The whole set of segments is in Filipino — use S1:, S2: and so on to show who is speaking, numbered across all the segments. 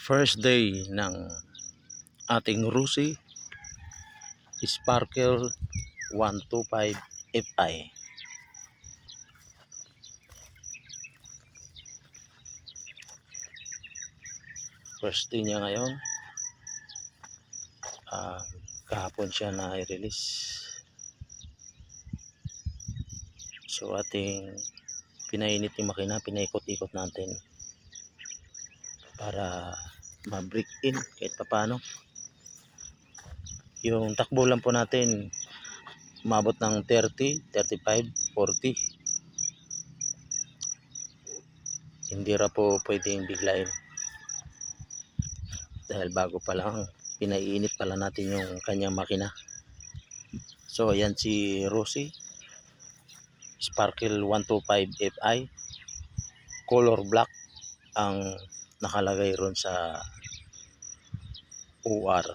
S1: First day ng ating Rusi Sparkle 125 Fi. First day niya ngayon. Kahapon siya na i-release. So ating pinainit yung makina, pinaikot-ikot natin para ma-break in kahit paano. Yung takbo lang po natin umabot ng 30, 35, 40. Hindi ra po pwedeng biglain dahil bago pa lang, pinaiinit pala natin yung kanyang makina. So ayan si Rusi Sparkle 125 Fi, color black ang nakalagay ron sa OR.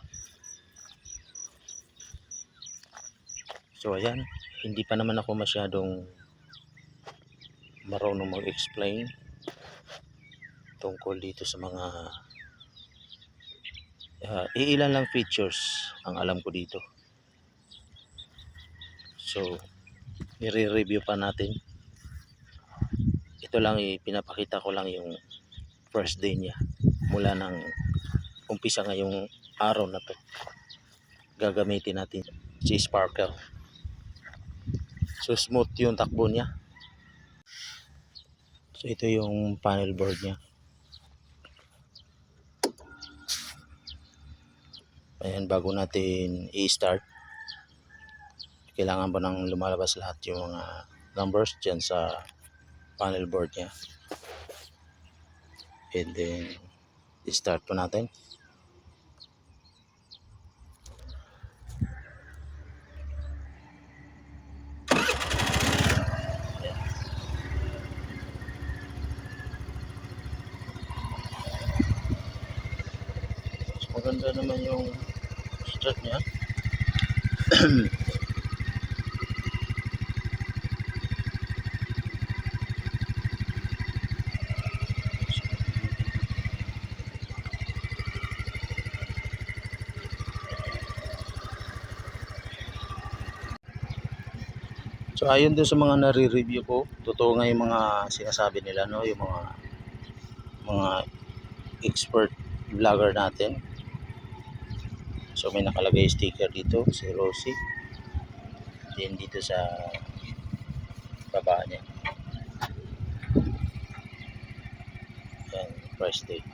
S1: So ayan, hindi pa naman ako masyadong marunong mag-explain tungkol dito sa mga iilan lang features ang alam ko dito. So nire-review pa natin. Ito lang, pinapakita ko lang yung first day niya mula ng umpisa ngayong araw na to. Gagamitin natin si Sparkle. So smooth yung takbo niya. So ito yung panel board niya. Ayan, bago natin i-start, kailangan po nang lumalabas lahat yung mga numbers dyan sa panel board niya. And then i-start po natin. Maganda naman yung start niya. So ayon dun sa mga nare-review ko, totoo nga yung mga sinasabi nila, no, yung mga expert vlogger natin. So may nakalagay sticker dito si Rusi. Then dito sa baba niya. Yan, first day.